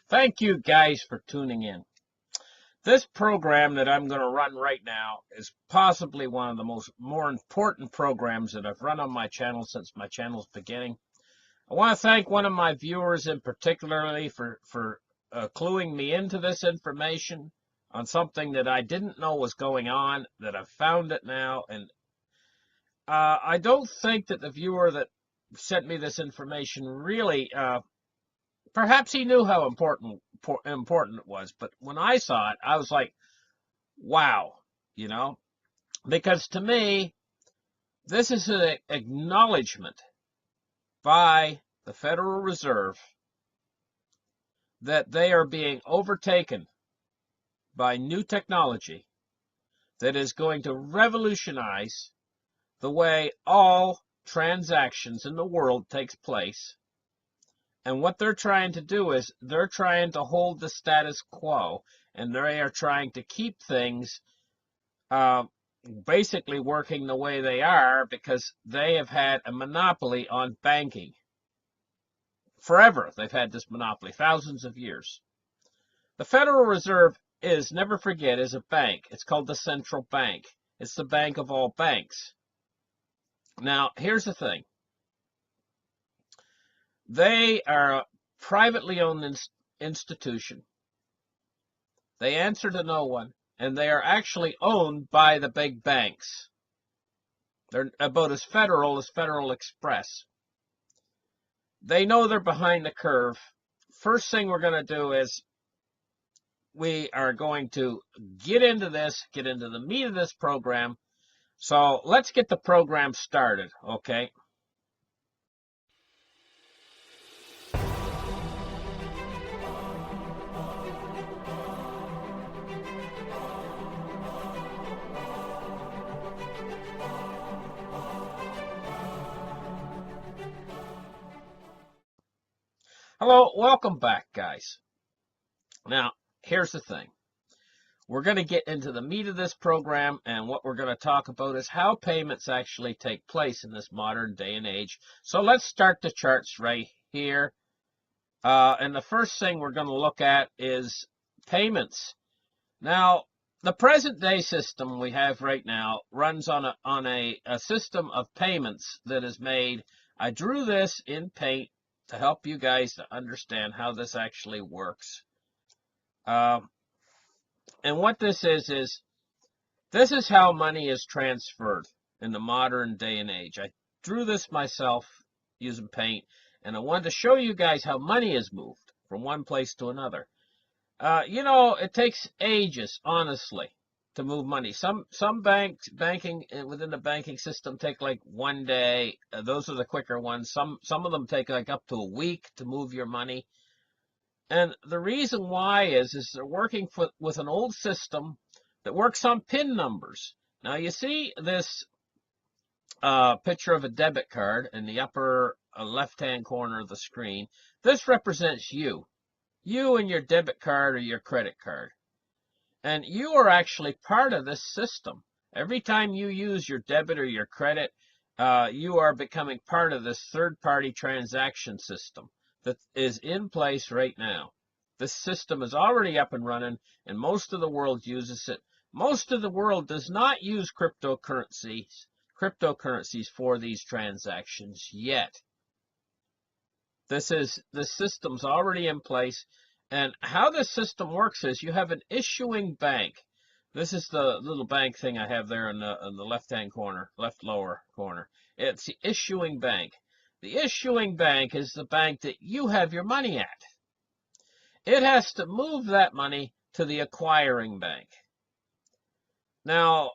Thank you guys for tuning in. This program that I'm going to run right now is possibly one of the more important programs that I've run on my channel since my channel's beginning. I want to thank one of my viewers in particularly for cluing me into this information on something that I didn't know was going on, that I've found it now. And I don't think that the viewer that sent me this information really perhaps he knew how important it was, but when I saw it, I was like, wow, you know, because to me, this is an acknowledgement by the Federal Reserve that they are being overtaken by new technology that is going to revolutionize the way all transactions in the world takes place. And what they're trying to do is they're trying to hold the status quo, and they are trying to keep things basically working the way they are because they have had a monopoly on banking. Forever, they've had this monopoly, thousands of years. The Federal Reserve is, never forget, is a bank. It's called the central bank. It's the bank of all banks. Now, here's the thing. They are a privately owned institution. They answer to no one, and they are actually owned by the big banks. They're about as Federal Express. They know they're behind the curve. First thing we're going to do is we are going to get into the meat of this program. So let's get the program started, okay? Hello, welcome back, guys. Now, here's the thing. We're going to get into the meat of this program, and what we're going to talk about is how payments actually take place in this modern day and age. So let's start the charts right here. And the first thing we're going to look at is payments. Now, the present day system we have right now runs on a system of payments that is made. I drew this in Paint to help you guys to understand how this actually works. And what this is this is how money is transferred in the modern day and age. I drew this myself using Paint, and I wanted to show you guys how money is moved from one place to another. You know, it takes ages, honestly, to move money. Some banking within the banking system take like one day. Those are the quicker ones. Some of them take like up to a week to move your money. And the reason why is they're working with an old system that works on PIN numbers. Now you see this picture of a debit card in the upper left-hand corner of the screen. This represents you. You and your debit card or your credit card. And you are actually part of this system. Every time you use your debit or your credit, you are becoming part of this third-party transaction system that is in place right now. This system is already up and running, and most of the world uses it. Most of the world does not use cryptocurrencies for these transactions yet. The system's already in place, and how this system works is you have an issuing bank. This is the little bank thing I have there in the left-hand corner, left lower corner. It's the issuing bank. The issuing bank is the bank that you have your money at. It has to move that money to the acquiring bank. Now,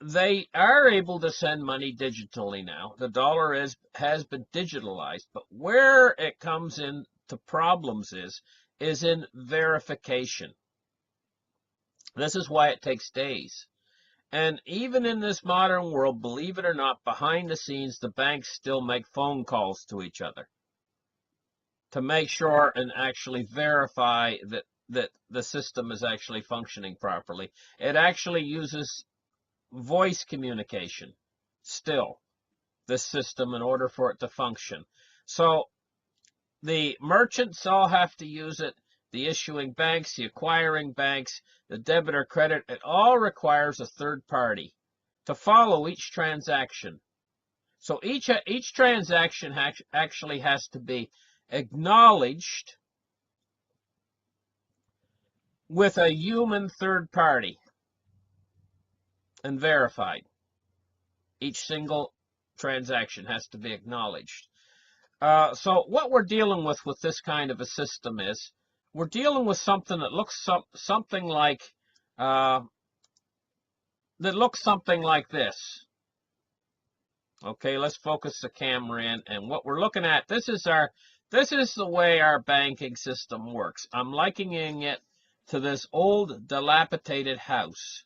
they are able to send money digitally now. The dollar has been digitalized, but where it comes into problems is in verification. This is why it takes days. And even in this modern world, believe it or not, behind the scenes, the banks still make phone calls to each other to make sure and actually verify that the system is actually functioning properly. It actually uses voice communication still, this system, in order for it to function. So the merchants all have to use it, the issuing banks, the acquiring banks, the debit or credit, it all requires a third party to follow each transaction. So each transaction actually has to be acknowledged with a human third party and verified. Each single transaction has to be acknowledged. So what we're dealing with this kind of a system is we're dealing with something that looks something like this. Okay, let's focus the camera in, and what we're looking at, this is the way our banking system works. I'm likening it to this old dilapidated house.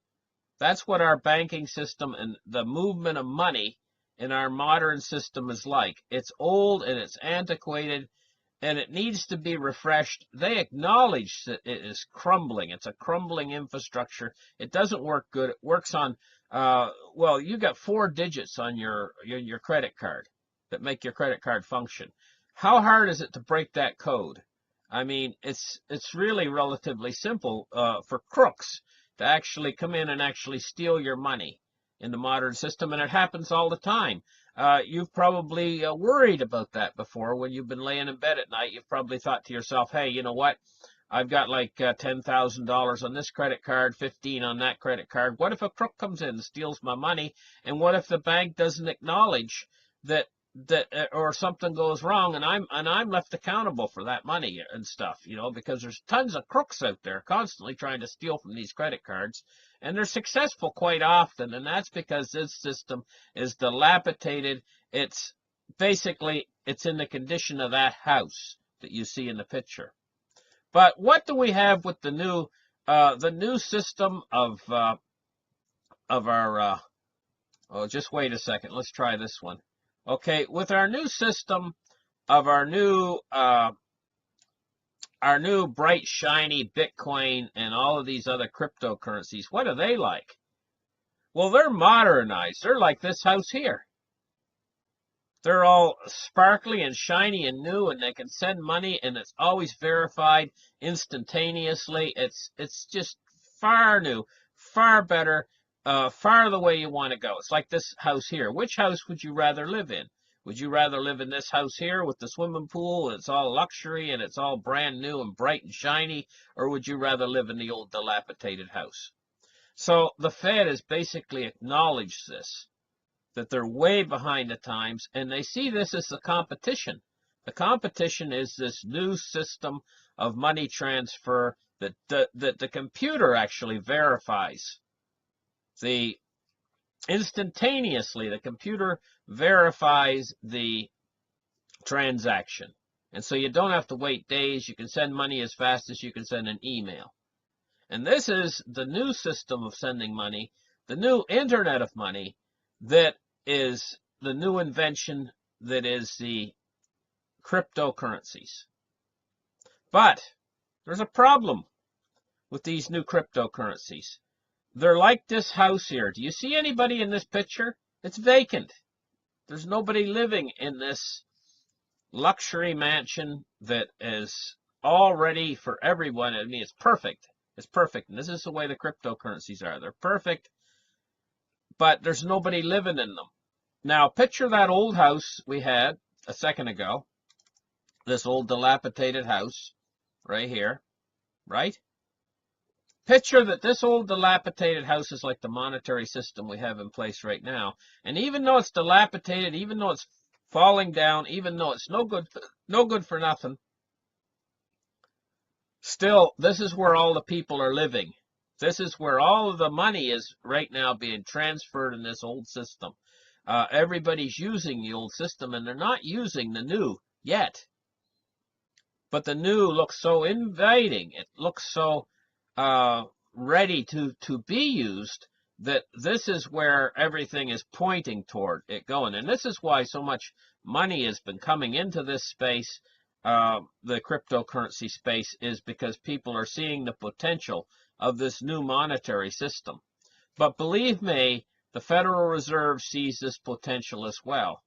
That's what our banking system and the movement of money in our modern system is like. It's old and it's antiquated and it needs to be refreshed. They acknowledge that it is crumbling. It's a crumbling infrastructure. It doesn't work good. It works on, well, you got 4 digits on your credit card that make your credit card function. How hard is it to break that code? I mean, it's really relatively simple for crooks to actually come in and actually steal your money in the modern system, and it happens all the time. You've probably worried about that before when you've been laying in bed at night. You've probably thought to yourself, hey, you know what? I've got like $10,000 on this credit card, 15 on that credit card. What if a crook comes in and steals my money? And what if the bank doesn't acknowledge that or something goes wrong and I'm left accountable for that money and stuff, you know, because there's tons of crooks out there constantly trying to steal from these credit cards, and they're successful quite often, and that's because this system is dilapidated. It's basically, it's in the condition of that house that you see in the picture. But what do we have with the new system of our oh, just wait a second, let's try this one. Okay, with our new system of our new bright, shiny Bitcoin and all of these other cryptocurrencies, what are they like? Well, they're modernized. They're like this house here. They're all sparkly and shiny and new, and they can send money, and it's always verified instantaneously. It's just far new, far better. Far the way you want to go. It's like this house here. Which house would you rather live in? Would you rather live in this house here with the swimming pool, and it's all luxury, and it's all brand new and bright and shiny, or would you rather live in the old dilapidated house? So the Fed has basically acknowledged this, that they're way behind the times, and they see this as the competition. The competition is this new system of money transfer that the computer actually verifies. Instantaneously, the computer verifies the transaction. And so you don't have to wait days. You can send money as fast as you can send an email. And this is the new system of sending money, the new internet of money, that is the new invention that is the cryptocurrencies. But there's a problem with these new cryptocurrencies. They're like this house here. Do you see anybody in this picture? It's vacant. There's nobody living in this luxury mansion that is all ready for everyone. I mean, it's perfect. It's perfect. And this is the way the cryptocurrencies are. They're perfect, but there's nobody living in them. Now, picture that old house we had a second ago. This old dilapidated house right here, right? Picture that this old dilapidated house is like the monetary system we have in place right now. And even though it's dilapidated, even though it's falling down, even though it's no good for nothing, still, this is where all the people are living. This is where all of the money is right now being transferred in this old system. Everybody's using the old system, and they're not using the new yet. But the new looks so inviting. It looks so ready to be used, that this is where everything is pointing toward it going. And this is why so much money has been coming into this space, the cryptocurrency space, is because people are seeing the potential of this new monetary system. But believe me, the Federal Reserve sees this potential as well.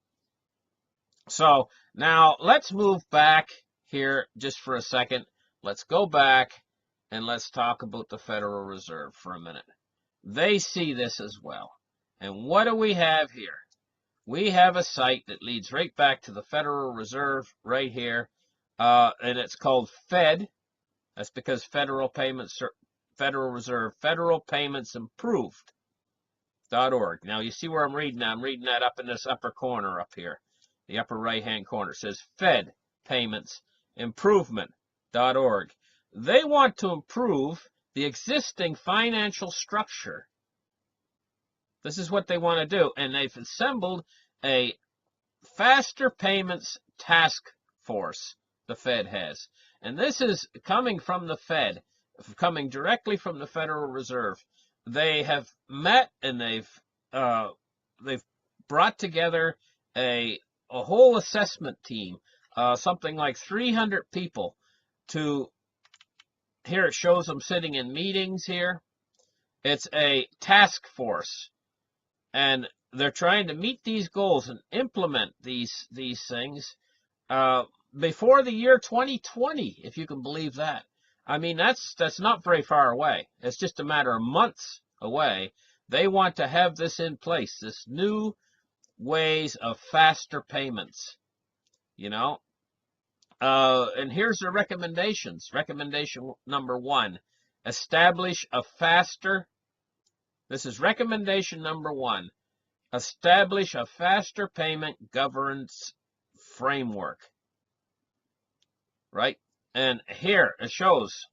So now let's move back here just for a second let's go back and let's talk about the Federal Reserve for a minute. They see this as well. And what do we have here? We have a site that leads right back to the Federal Reserve right here, and it's called Fed. That's because Federal Reserve, Federal Payments Improved.org. Now you see where I'm reading that? I'm reading that up in this upper corner up here, the upper right-hand corner. It says Fed Payments Improvement.org. They want to improve the existing financial structure. This is what they want to do, and they've assembled a faster payments task force, the Fed has. And this is coming from the Fed, coming directly from the Federal Reserve. They have met and they've brought together a whole assessment team, something like 300 people to, here it shows them sitting in meetings here. It's a task force. And they're trying to meet these goals and implement these things before the year 2020, if you can believe that. I mean, that's not very far away. It's just a matter of months away. They want to have this in place, this new ways of faster payments, you know. And here's their recommendations. Recommendation number 1, establish a faster. This is recommendation number 1. Establish a faster payment governance framework. Right? And here it shows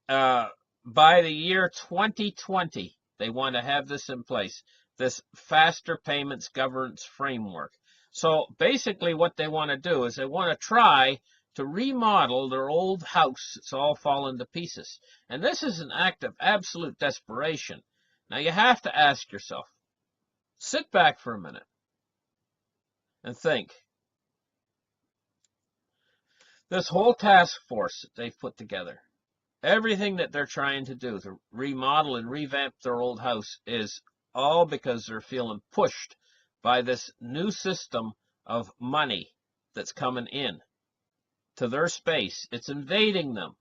by the year 2020, they want to have this in place, this faster payments governance framework. So basically what they want to do is they want to try to remodel their old house. It's all fallen to pieces. And this is an act of absolute desperation. Now you have to ask yourself, sit back for a minute and think. This whole task force that they've put together, everything that they're trying to do to remodel and revamp their old house is all because they're feeling pushed by this new system of money that's coming in to their space. It's invading them.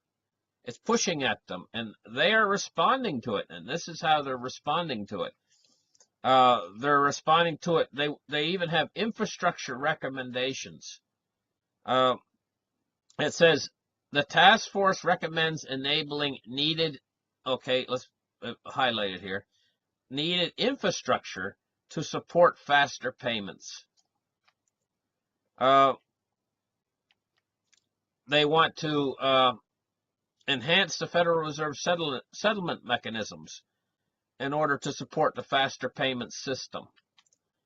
It's pushing at them, and they are responding to it, and this is how they're responding to it. They're responding to it. They even have infrastructure recommendations. It says the task force recommends enabling needed, okay, let's highlight it here, needed infrastructure to support faster payments. They want to enhance the Federal Reserve settlement mechanisms in order to support the faster payment system,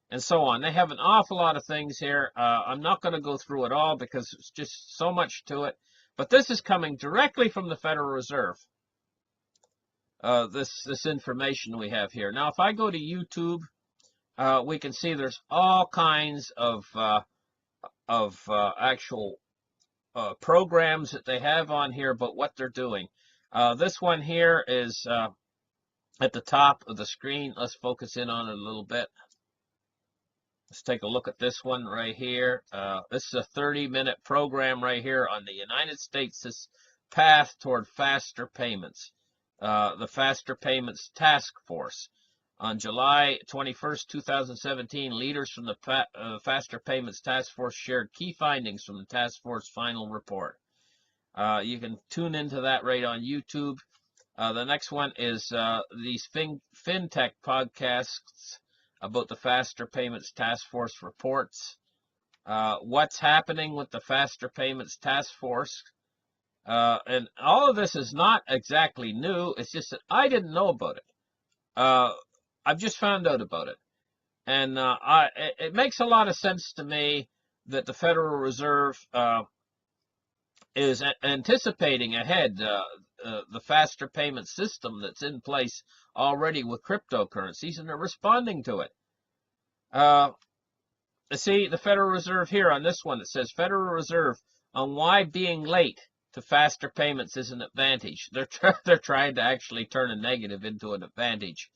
and so on. They have an awful lot of things here. I'm not going to go through it all because it's just so much to it, but this is coming directly from the Federal Reserve, this information we have here. Now, if I go to YouTube, we can see there's all kinds of actual programs that they have on here about what they're doing. This one here is at the top of the screen. Let's focus in on it a little bit. Let's take a look at this one right here. This is a 30-minute program right here on the United States' path toward faster payments. The Faster Payments Task Force. On July 21st, 2017, leaders from the Faster Payments Task Force shared key findings from the task force final report. You can tune into that right on YouTube. The next one is these FinTech podcasts about the Faster Payments Task Force reports. What's happening with the Faster Payments Task Force? And all of this is not exactly new. It's just that I didn't know about it. I've just found out about it. And it makes a lot of sense to me that the Federal Reserve is anticipating ahead the faster payment system that's in place already with cryptocurrencies, and they're responding to it. See, the Federal Reserve here on this one, it says Federal Reserve on why being late to faster payments is an advantage. They're trying to actually turn a negative into an advantage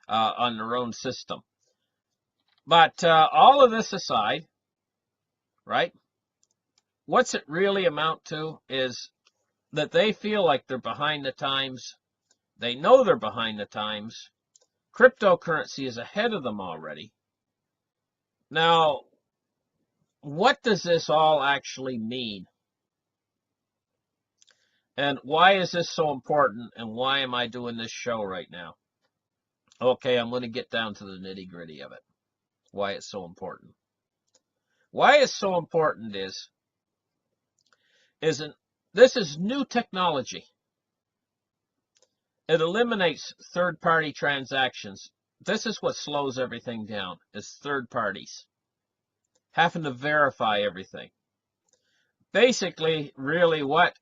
on their own system. But all of this aside, right, what's it really amount to is that they feel like they're behind the times. They know they're behind the times. Cryptocurrency is ahead of them already. Now, what does this all actually mean? And why is this so important? And why am I doing this show right now? Okay, I'm going to get down to the nitty-gritty of it. Why it's so important. Why it's so important is this is new technology. It eliminates third-party transactions. This is what slows everything down, is third parties having to verify everything. Basically, really what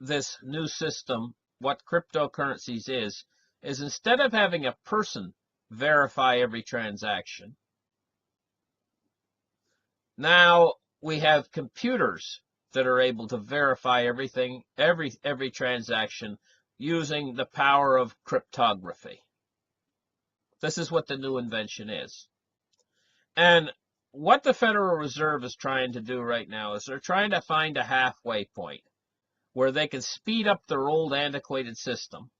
this new system, what cryptocurrencies is instead of having a person verify every transaction, now we have computers that are able to verify everything, every transaction using the power of cryptography. This is what the new invention is. And what the Federal Reserve is trying to do right now is they're trying to find a halfway point where they can speed up their old antiquated system,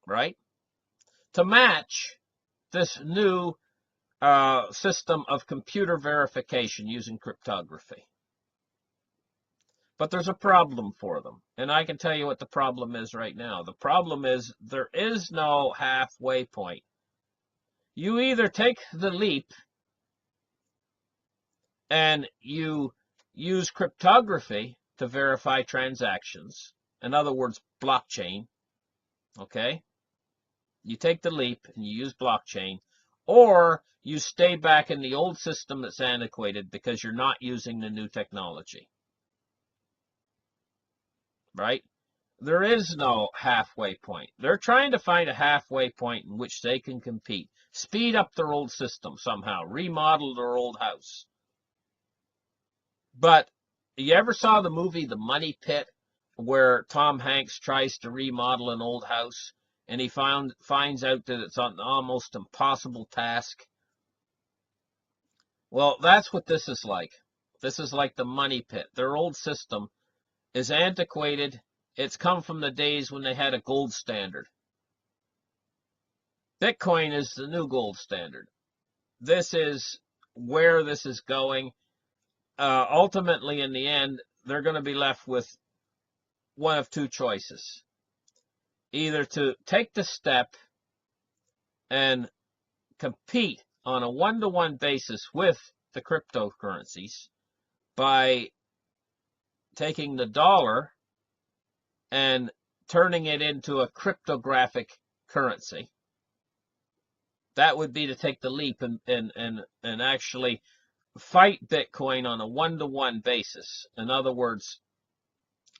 right, to match this new system of computer verification using cryptography. But there's a problem for them, and I can tell you what the problem is right now. The problem is there is no halfway point. You either take the leap and you use cryptography to verify transactions, in other words, blockchain, okay? You take the leap and you use blockchain, or you stay back in the old system that's antiquated because you're not using the new technology. Right? There is no halfway point. They're trying to find a halfway point in which they can compete. Speed up their old system somehow. Remodel their old house. But you ever saw the movie The Money Pit, where Tom Hanks tries to remodel an old house and he finds out that it's an almost impossible task? Well, that's what this is like. This is like the Money Pit. Their old system is antiquated. It's come from the days when they had a gold standard. Bitcoin is the new gold standard. This is where this is going. Ultimately, in the end, they're going to be left with one of two choices. Either to take the step and compete on a one-to-one basis with the cryptocurrencies by taking the dollar and turning it into a cryptographic currency. That would be to take the leap and actually fight Bitcoin on a one-to-one basis. In other words,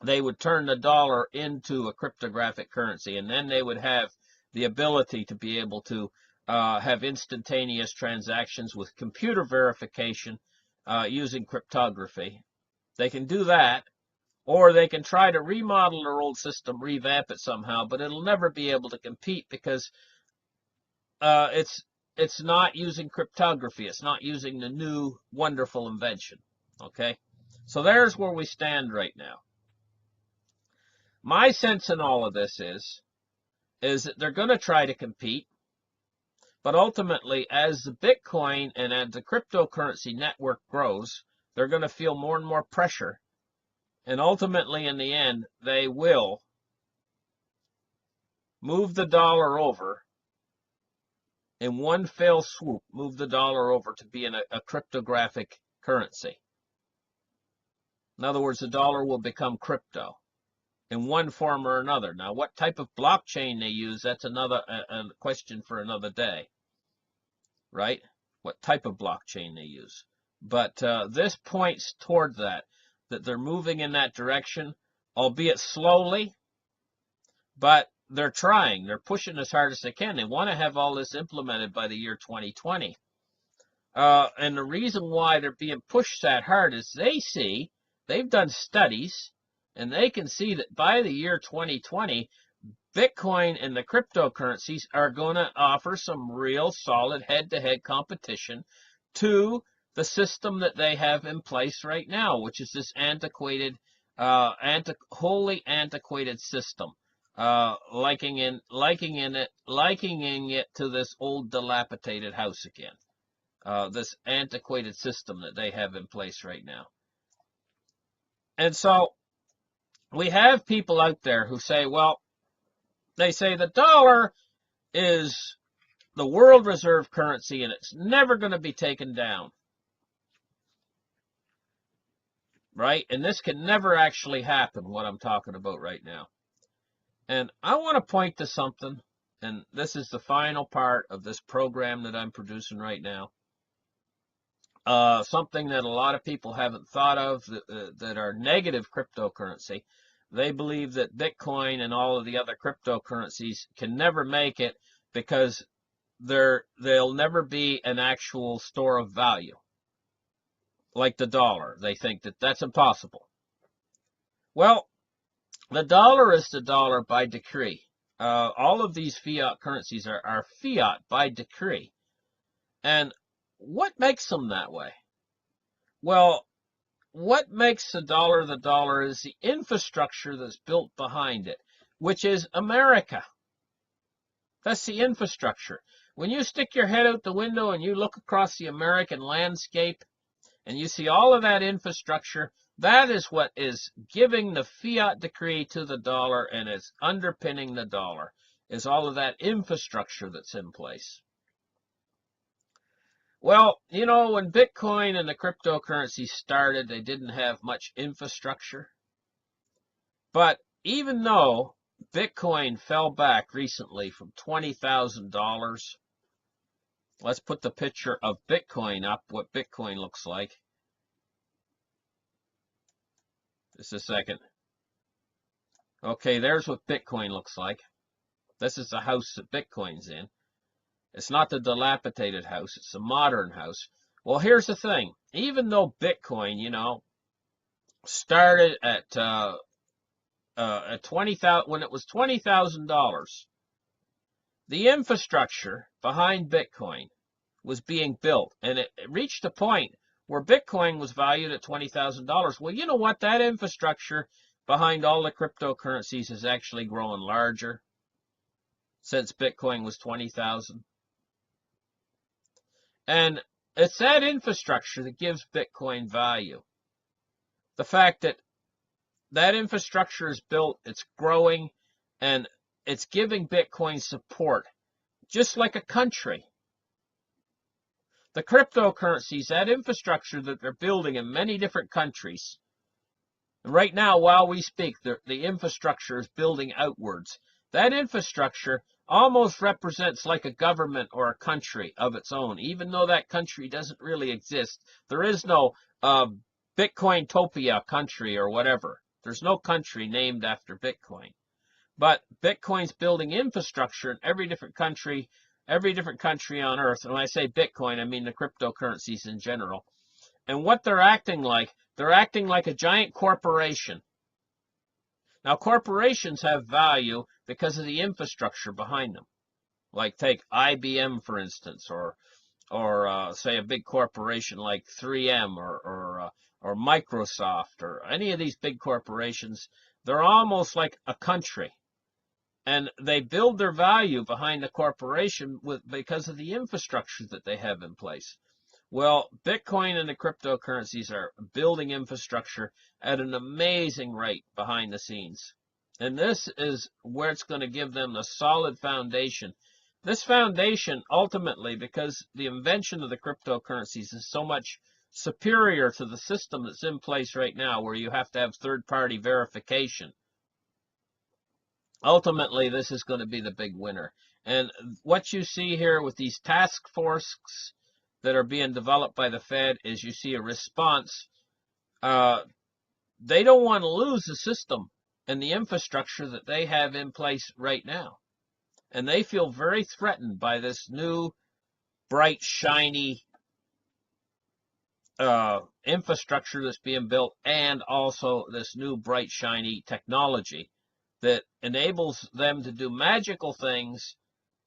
they would turn the dollar into a cryptographic currency, and then they would have the ability to be able to have instantaneous transactions with computer verification using cryptography. They can do that, or they can try to remodel their old system, revamp it somehow, but it'll never be able to compete because it's not using cryptography. It's not using the new wonderful invention. Okay, so there's where we stand right now. My sense in all of this is that they're going to try to compete, but ultimately, as the Bitcoin and as the cryptocurrency network grows, they're going to feel more and more pressure, and ultimately, in the end, they will move the dollar over in one fell swoop, move the dollar over to being a cryptographic currency. In other words, the dollar will become crypto in one form or another. Now, what type of blockchain they use, that's another a question for another day, right? What type of blockchain they use. But this points toward that they're moving in that direction, albeit slowly, but they're trying. They're pushing as hard as they can. They want to have all this implemented by the year 2020. And the reason why they're being pushed that hard is they've done studies, and they can see that by the year 2020, Bitcoin and the cryptocurrencies are going to offer some real solid head-to-head competition to the system that they have in place right now, which is this antiquated wholly antiquated system, likening it to this old dilapidated house again. This antiquated system that they have in place right now. And so we have people out there who say, well, they say the dollar is the world reserve currency and it's never going to be taken down. Right? And this can never actually happen, what I'm talking about right now. And I want to point to something, and this is the final part of this program that I'm producing right now. Something that a lot of people haven't thought of that are negative cryptocurrency. They believe that Bitcoin and all of the other cryptocurrencies can never make it because they'll never be an actual store of value. Like the dollar. They think that that's impossible. Well, the dollar is the dollar by decree. All of these fiat currencies are fiat by decree. And what makes them that way? Well, what makes the dollar is the infrastructure that's built behind it, which is America. That's the infrastructure. When you stick your head out the window and you look across the American landscape and you see all of that infrastructure, that is what is giving the fiat decree to the dollar and is underpinning the dollar, is all of that infrastructure that's in place. Well, you know, when Bitcoin and the cryptocurrency started, they didn't have much infrastructure. But even though Bitcoin fell back recently from $20,000, let's put the picture of Bitcoin up, what Bitcoin looks like. Just a second. Okay, there's what Bitcoin looks like. This is the house that Bitcoin's in. It's not the dilapidated house, it's the modern house. Well, here's the thing. Even though Bitcoin, you know, started at 20,000 when it was $20,000, the infrastructure behind Bitcoin was being built, and it reached a point where Bitcoin was valued at $20,000. Well, you know what? That infrastructure behind all the cryptocurrencies is actually growing larger since Bitcoin was 20,000. And it's that infrastructure that gives Bitcoin value. The fact that that infrastructure is built, it's growing, and it's giving Bitcoin support, just like a country. The cryptocurrencies, that infrastructure that they're building in many different countries. Right now, while we speak, the infrastructure is building outwards. That infrastructure almost represents like a government or a country of its own, even though that country doesn't really exist. There is no Bitcointopia country or whatever. There's no country named after Bitcoin. But Bitcoin's building infrastructure in every different country on earth. And when I say Bitcoin, I mean the cryptocurrencies in general. And what they're acting like a giant corporation. Now, corporations have value because of the infrastructure behind them. Like take IBM, for instance, or say a big corporation like 3M or Microsoft or any of these big corporations. They're almost like a country. And they build their value behind the corporation because of the infrastructure that they have in place. Well, Bitcoin and the cryptocurrencies are building infrastructure at an amazing rate behind the scenes. And this is where it's going to give them the solid foundation. This foundation, ultimately, because the invention of the cryptocurrencies is so much superior to the system that's in place right now, where you have to have third-party verification. Ultimately, this is going to be the big winner. And what you see here with these task forces that are being developed by the Fed is you see a response. They don't want to lose the system and the infrastructure that they have in place right now. And they feel very threatened by this new, bright, shiny infrastructure that's being built, and also this new, bright, shiny technology that enables them to do magical things,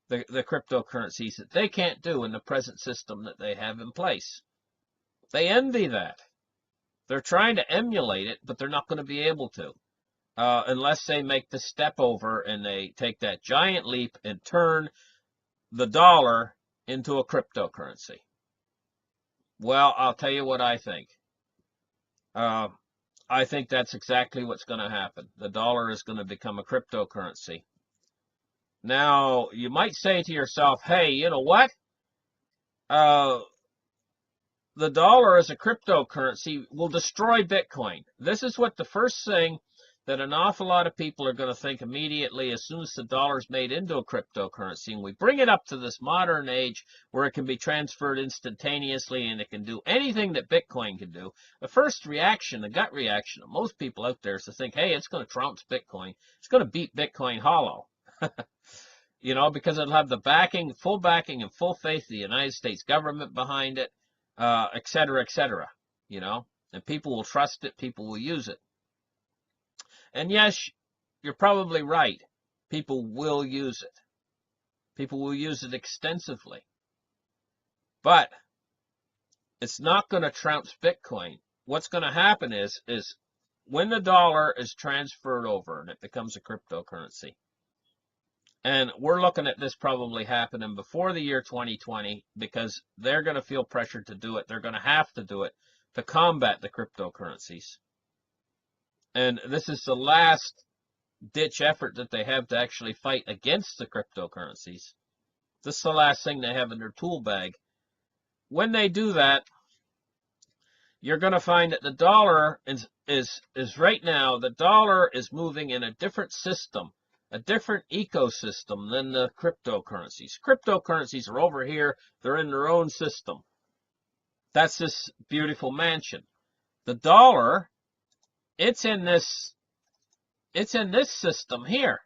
the cryptocurrencies, that they can't do in the present system that they have in place. They envy that. They're trying to emulate it, but they're not going to be able to unless they make the step over and they take that giant leap and turn the dollar into a cryptocurrency. Well, I'll tell you what I think. I think that's exactly what's going to happen. The dollar is going to become a cryptocurrency. Now, you might say to yourself, hey, you know what? The dollar as a cryptocurrency will destroy Bitcoin. This is what the first thing that an awful lot of people are going to think immediately as soon as the dollar is made into a cryptocurrency. And we bring it up to this modern age where it can be transferred instantaneously and it can do anything that Bitcoin can do. The first reaction, the gut reaction of most people out there is to think, hey, it's going to trounce Bitcoin. It's going to beat Bitcoin hollow. You know, because it'll have the backing, full backing and full faith of the United States government behind it, et cetera, you know, and people will trust it, people will use it. And yes, you're probably right. People will use it. People will use it extensively. But it's not going to trounce Bitcoin. What's going to happen is when the dollar is transferred over and it becomes a cryptocurrency, and we're looking at this probably happening before the year 2020 because they're going to feel pressured to do it. They're going to have to do it to combat the cryptocurrencies. And this is the last ditch effort that they have to actually fight against the cryptocurrencies. This is the last thing they have in their tool bag. When they do that, you're going to find that the dollar is right now, the dollar is moving in a different system, a different ecosystem than the cryptocurrencies. Cryptocurrencies are over here. They're in their own system. That's this beautiful mansion. The dollar, it's in this system here.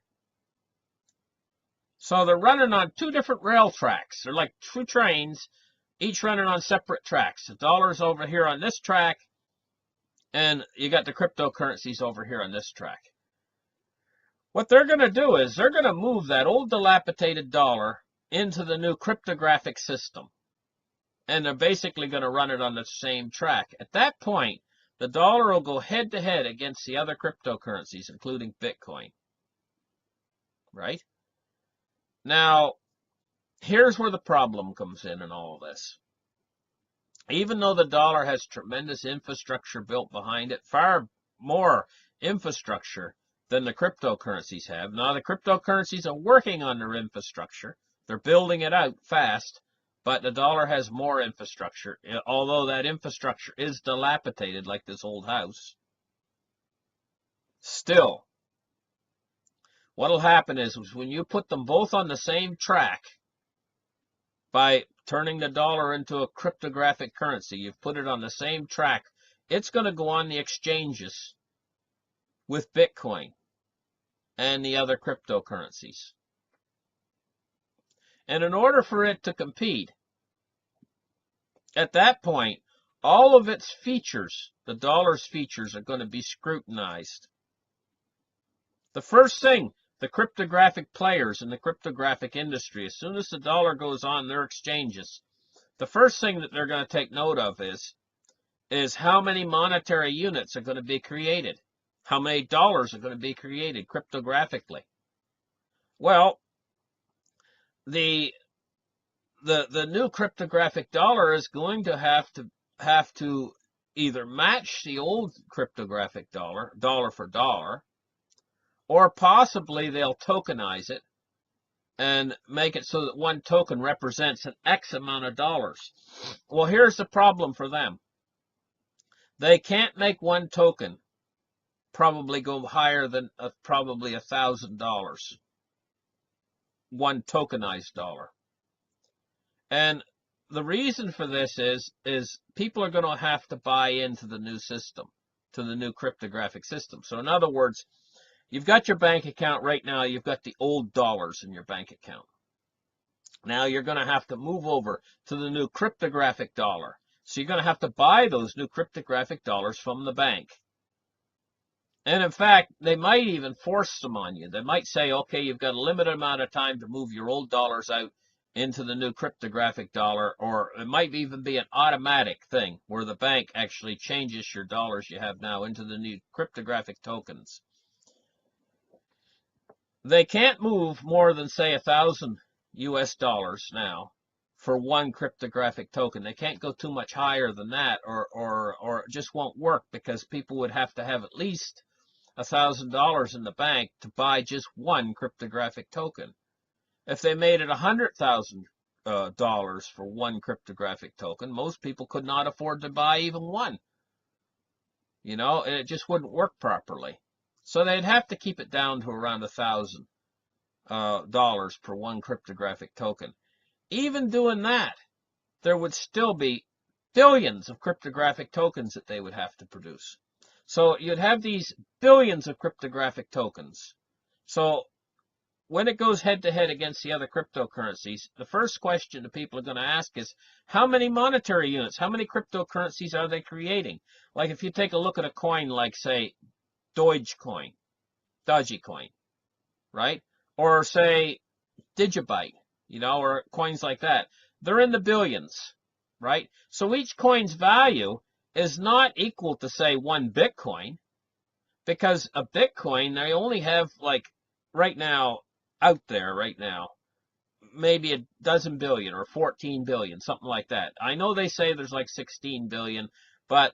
So they're running on two different rail tracks. They're like two trains, each running on separate tracks. The dollar's over here on this track, and you got the cryptocurrencies over here on this track. What they're going to do is they're going to move that old dilapidated dollar into the new cryptographic system. And they're basically going to run it on the same track. At that point, the dollar will go head-to-head against the other cryptocurrencies, including Bitcoin. Right? Now, here's where the problem comes in all of this. Even though the dollar has tremendous infrastructure built behind it, far more infrastructure than the cryptocurrencies have. Now, the cryptocurrencies are working on their infrastructure. They're building it out fast, but the dollar has more infrastructure, although that infrastructure is dilapidated like this old house. Still, what'll happen is when you put them both on the same track, by turning the dollar into a cryptographic currency, you've put it on the same track, it's going to go on the exchanges with Bitcoin and the other cryptocurrencies. And in order for it to compete, at that point, all of its features, the dollar's features, are going to be scrutinized. The first thing, the cryptographic players in the cryptographic industry, as soon as the dollar goes on their exchanges, the first thing that they're going to take note of is how many monetary units are going to be created. How many dollars are going to be created cryptographically? Well, the new cryptographic dollar is going to have to either match the old cryptographic dollar, dollar for dollar, or possibly they'll tokenize it and make it so that one token represents an X amount of dollars. Well, here's the problem for them. They can't make one token probably go higher than probably $1,000. One tokenized dollar. And the reason for this is people are going to have to buy into the new system, to the new cryptographic system. So in other words, you've got your bank account right now, you've got the old dollars in your bank account. Now you're going to have to move over to the new cryptographic dollar. So you're going to have to buy those new cryptographic dollars from the bank. And in fact, they might even force them on you. They might say, okay, you've got a limited amount of time to move your old dollars out, into the new cryptographic dollar, or it might even be an automatic thing where the bank actually changes your dollars you have now into the new cryptographic tokens. They can't move more than, say, 1,000 US dollars now for one cryptographic token. They can't go too much higher than that, or it just won't work, because people would have to have at least $1,000 in the bank to buy just one cryptographic token. If they made it $100,000 for one cryptographic token, most people could not afford to buy even one. You know, and it just wouldn't work properly. So they'd have to keep it down to around $1,000 per one cryptographic token. Even doing that, there would still be billions of cryptographic tokens that they would have to produce. So you'd have these billions of cryptographic tokens. So when it goes head-to-head against the other cryptocurrencies, the first question that people are going to ask is, how many monetary units, how many cryptocurrencies are they creating? Like if you take a look at a coin like, say, Dogecoin, right? Or say Digibyte, you know, or coins like that. They're in the billions, right? So each coin's value is not equal to, say, one Bitcoin, because a Bitcoin, they only have, like, right now, maybe a dozen billion or 14 billion, something like that. I know they say there's like 16 billion, but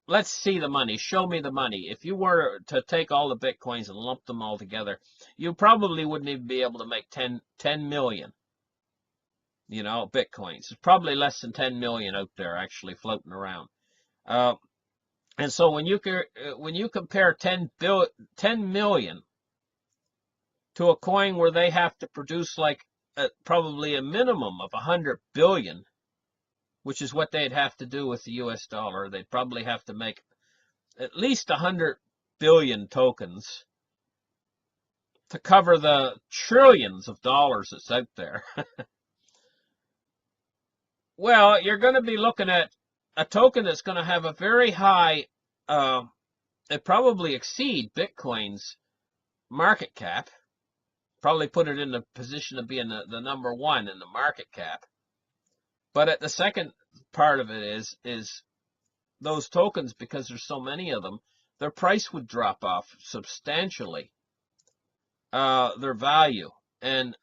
let's see the money. Show me the money. If you were to take all the Bitcoins and lump them all together, you probably wouldn't even be able to make 10 million, you know, Bitcoins. There's probably less than 10 million out there actually floating around. And so when you compare 10 million to a coin where they have to produce like probably a minimum of 100 billion, which is what they'd have to do with the US dollar. They'd probably have to make at least 100 billion tokens to cover the trillions of dollars that's out there. Well, you're going to be looking at a token that's going to have a very high, it probably exceed Bitcoin's market cap, probably put it in the position of being the number one in the market cap. But at the second part of it is those tokens, because there's so many of them, their price would drop off substantially, their value, and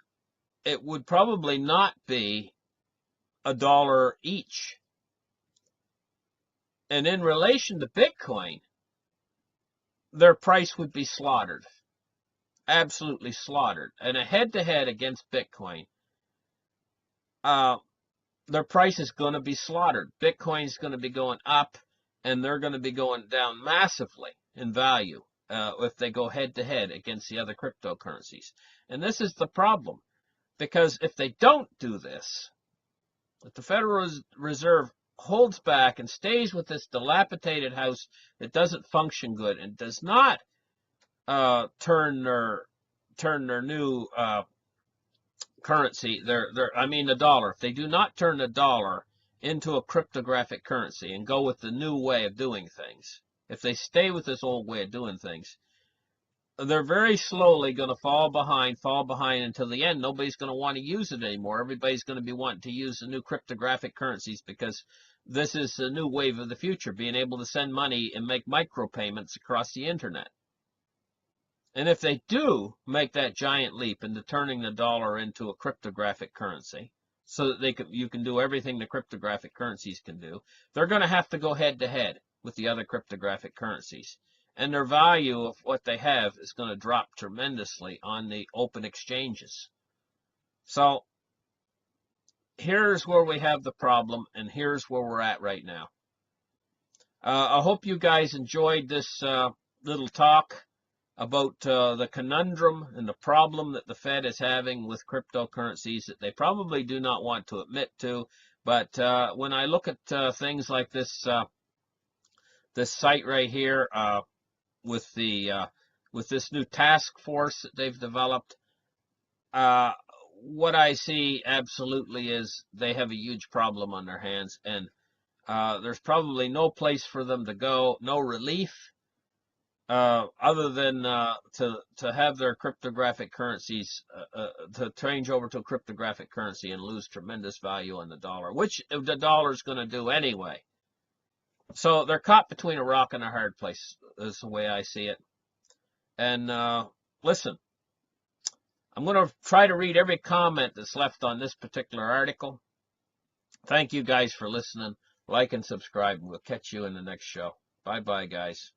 it would probably not be $1 each. And in relation to Bitcoin, their price would be slaughtered, absolutely slaughtered. And a head-to-head against Bitcoin, their price is going to be slaughtered. Bitcoin's going to be going up, and they're going to be going down massively in value if they go head-to-head against the other cryptocurrencies. And this is the problem, because if they don't do this, if the Federal Reserve holds back and stays with this dilapidated house that doesn't function good and does not turn their new currency, the dollar, if they do not turn the dollar into a cryptographic currency and go with the new way of doing things, if they stay with this old way of doing things, they're very slowly going to fall behind until the end. Nobody's going to want to use it anymore. Everybody's going to be wanting to use the new cryptographic currencies, because this is the new wave of the future, being able to send money and make micropayments across the internet. And if they do make that giant leap into turning the dollar into a cryptographic currency, so that you can do everything the cryptographic currencies can do, they're going to have to go head to head with the other cryptographic currencies. And their value of what they have is going to drop tremendously on the open exchanges. So here's where we have the problem, and here's where we're at right now. I hope you guys enjoyed this little talk about the conundrum and the problem that the Fed is having with cryptocurrencies that they probably do not want to admit to. But when I look at things like this site right here, with this new task force that they've developed, what I see absolutely is they have a huge problem on their hands, and there's probably no place for them to go, no relief. other than to have their cryptographic currencies to change over to a cryptographic currency and lose tremendous value on the dollar, which the dollar is going to do anyway. So they're caught between a rock and a hard place, is the way I see it. And listen, I'm going to try to read every comment that's left on this particular article. Thank you guys for listening. Like and subscribe, and we'll catch you in the next show. Bye-bye, guys.